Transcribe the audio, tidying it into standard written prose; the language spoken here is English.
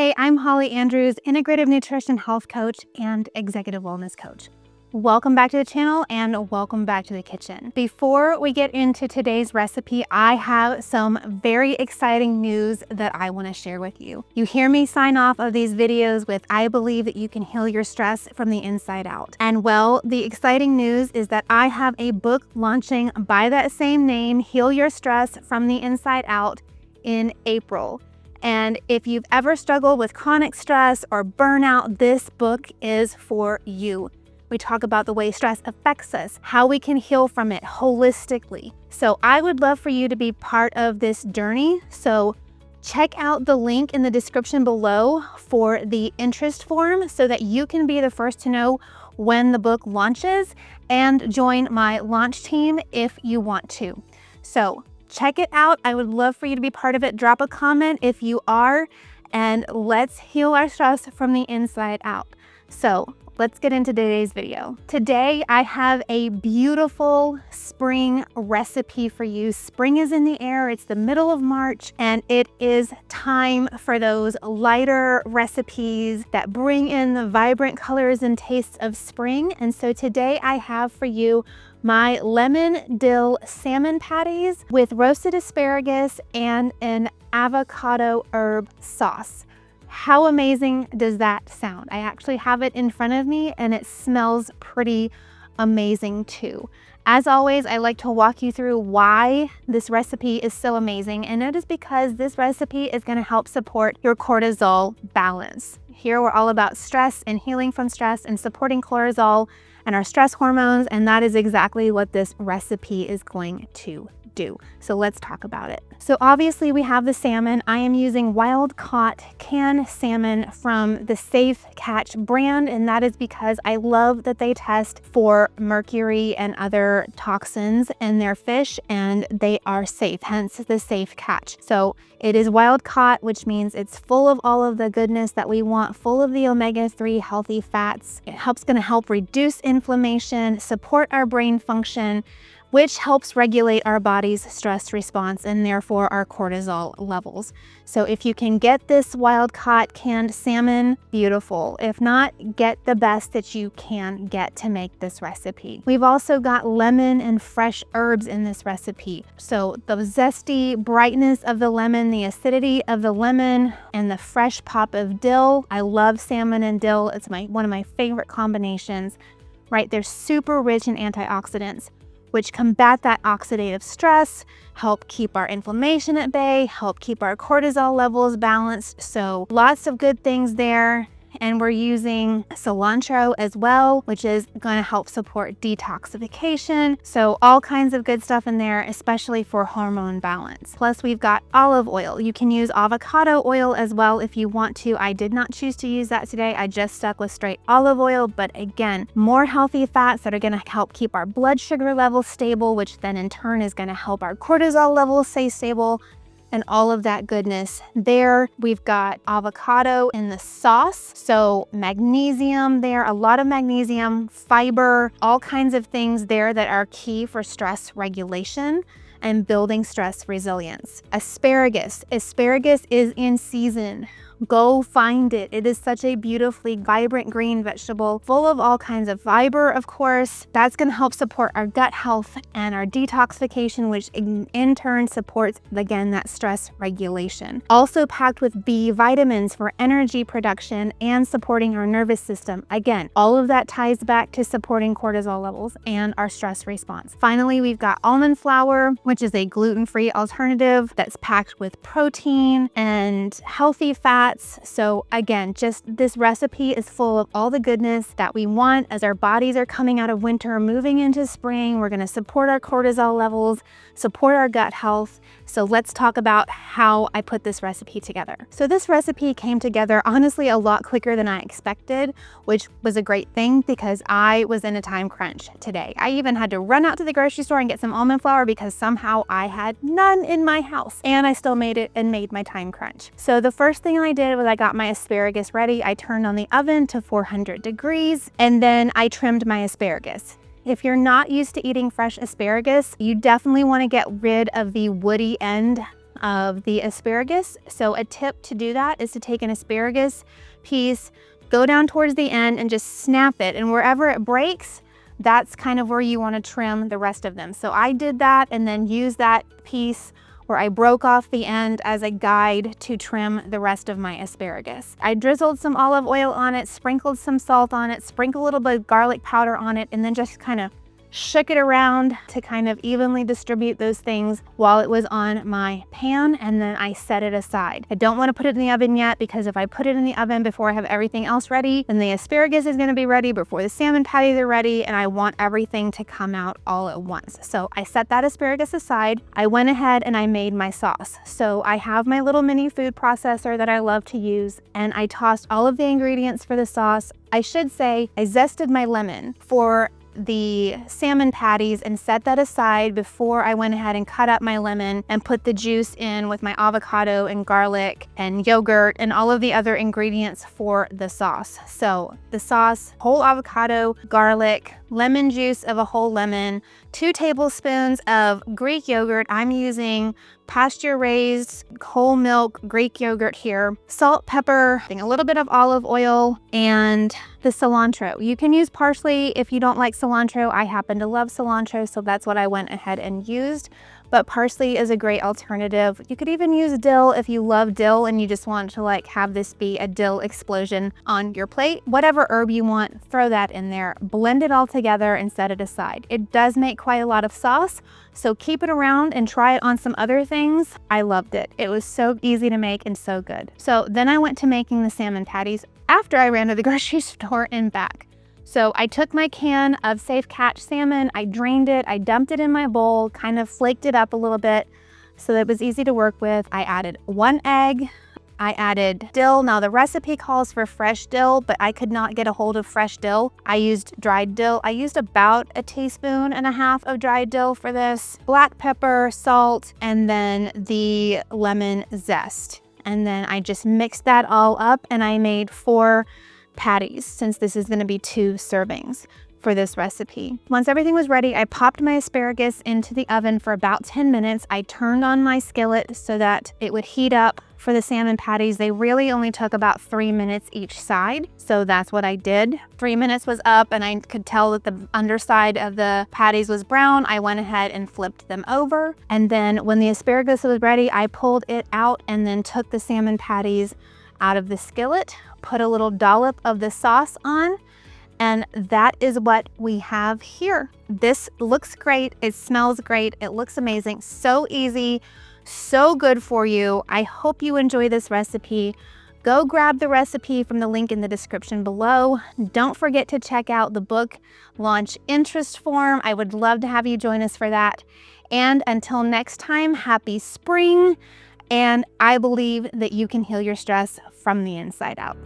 Hey, I'm Holly Andrews, Integrative Nutrition Health Coach and Executive Wellness Coach. Welcome back to the channel and welcome back to the kitchen. Before we get into today's recipe, I have some very exciting news that I want to share with you. You hear me sign off of these videos with, I believe that you can heal your stress from the inside out. And well, the exciting news is that I have a book launching by that same name, Heal Your Stress from the Inside Out, in April. And if you've ever struggled with chronic stress or burnout, this book is for you. We talk about the way stress affects us, how we can heal from it holistically. So I would love for you to be part of this journey. So check out the link in the description below for the interest form so that you can be the first to know when the book launches and join my launch team if you want to. So check it out. I would love for you to be part of it. Drop a comment if you are, and let's heal our stress from the inside out. So let's get into today's video. Today, I have a beautiful spring recipe for you. Spring is in the air. It's the middle of March, and it is time for those lighter recipes that bring in the vibrant colors and tastes of spring. And so today I have for you my lemon dill salmon patties with roasted asparagus and an avocado herb sauce. How amazing does that sound? I actually have it in front of me and it smells pretty amazing too. As always, I like to walk you through why this recipe is so amazing, and it is because this recipe is going to help support your cortisol balance. Here we're all about stress and healing from stress and supporting cortisol and our stress hormones, and that is exactly what this recipe is going to do. So let's talk about it. So obviously we have the salmon. I am using wild caught canned salmon from the Safe Catch brand, and that is because I love that they test for mercury and other toxins in their fish, and they are safe, hence the Safe Catch. So it is wild caught, which means it's full of all of the goodness that we want, full of the omega-3 healthy fats. It's going to help reduce inflammation, support our brain function, which helps regulate our body's stress response and therefore our cortisol levels. So if you can get this wild caught canned salmon, beautiful. If not, get the best that you can get to make this recipe. We've also got lemon and fresh herbs in this recipe. So the zesty brightness of the lemon, the acidity of the lemon, and the fresh pop of dill. I love salmon and dill. It's one of my favorite combinations, right? They're super rich in antioxidants, which combat that oxidative stress, help keep our inflammation at bay, help keep our cortisol levels balanced. So lots of good things there. And we're using cilantro as well, which is going to help support detoxification. So all kinds of good stuff in there, especially for hormone balance. Plus we've got olive oil. You can use avocado oil as well if you want to. I did not choose to use that today. I just stuck with straight olive oil, but again, more healthy fats that are going to help keep our blood sugar levels stable, which then in turn is going to help our cortisol levels stay stable, and all of that goodness there. We've got avocado in the sauce, so magnesium there, a lot of magnesium, fiber, all kinds of things there that are key for stress regulation and building stress resilience. Asparagus is in season. Go find it. It is such a beautifully vibrant green vegetable, full of all kinds of fiber, of course. That's going to help support our gut health and our detoxification, which in turn supports, again, that stress regulation. Also packed with B vitamins for energy production and supporting our nervous system. Again, all of that ties back to supporting cortisol levels and our stress response. Finally, we've got almond flour, which is a gluten-free alternative that's packed with protein and healthy fats. So again, just this recipe is full of all the goodness that we want as our bodies are coming out of winter, moving into spring. We're going to support our cortisol levels, support our gut health. So let's talk about how I put this recipe together. So this recipe came together honestly a lot quicker than I expected, which was a great thing because I was in a time crunch today. I even had to run out to the grocery store and get some almond flour because somehow I had none in my house, and I still made it and made my time crunch. So the first thing I did was I got my asparagus ready. I turned on the oven to 400 degrees, and then I trimmed my asparagus. If you're not used to eating fresh asparagus, you definitely want to get rid of the woody end of the asparagus. So a tip to do that is to take an asparagus piece, go down towards the end and just snap it. And wherever it breaks, that's kind of where you want to trim the rest of them. So I did that and then used that piece where I broke off the end as a guide to trim the rest of my asparagus. I drizzled some olive oil on it, sprinkled some salt on it, sprinkled a little bit of garlic powder on it, and then just kind of shook it around to kind of evenly distribute those things while it was on my pan, and then I set it aside. I don't want to put it in the oven yet, because if I put it in the oven before I have everything else ready, then the asparagus is going to be ready before the salmon patties are ready, and I want everything to come out all at once. So I set that asparagus aside. I went ahead and I made my sauce. So I have my little mini food processor that I love to use, and I tossed all of the ingredients for the sauce. I should say I zested my lemon for the salmon patties and set that aside before I went ahead and cut up my lemon and put the juice in with my avocado and garlic and yogurt and all of the other ingredients for the sauce. So the sauce, whole avocado, garlic, lemon juice of a whole lemon, 2 tablespoons of Greek yogurt. I'm using pasture-raised whole milk Greek yogurt here, salt, pepper, a little bit of olive oil, and the cilantro. You can use parsley if you don't like cilantro. I happen to love cilantro, so that's what I went ahead and used. But parsley is a great alternative. You could even use dill if you love dill and you just want to like have this be a dill explosion on your plate. Whatever herb you want, throw that in there. Blend it all together and set it aside. It does make quite a lot of sauce, so keep it around and try it on some other things. I loved it. It was so easy to make and so good. So then I went to making the salmon patties after I ran to the grocery store and back. So I took my can of Safe Catch salmon, I drained it, I dumped it in my bowl, kind of flaked it up a little bit so that it was easy to work with. I added 1 egg, I added dill. Now the recipe calls for fresh dill, but I could not get a hold of fresh dill. I used dried dill. I used about 1.5 teaspoons of dried dill for this. Black pepper, salt, and then the lemon zest. And then I just mixed that all up and I made 4 patties, since this is going to be 2 servings for this recipe. Once everything was ready, I popped my asparagus into the oven for about 10 minutes. I turned on my skillet so that it would heat up for the salmon patties. They really only took about 3 minutes each side, so that's what I did. 3 minutes was up and I could tell that the underside of the patties was brown. I went ahead and flipped them over, and then when the asparagus was ready, I pulled it out and then took the salmon patties out of the skillet, put a little dollop of the sauce on, and that is what we have here. This looks great, it smells great, it looks amazing, so easy, so good for you. I hope you enjoy this recipe. Go grab the recipe from the link in the description below. Don't forget to check out the book launch interest form. I would love to have you join us for that. And until next time, happy spring. And I believe that you can heal your stress from the inside out.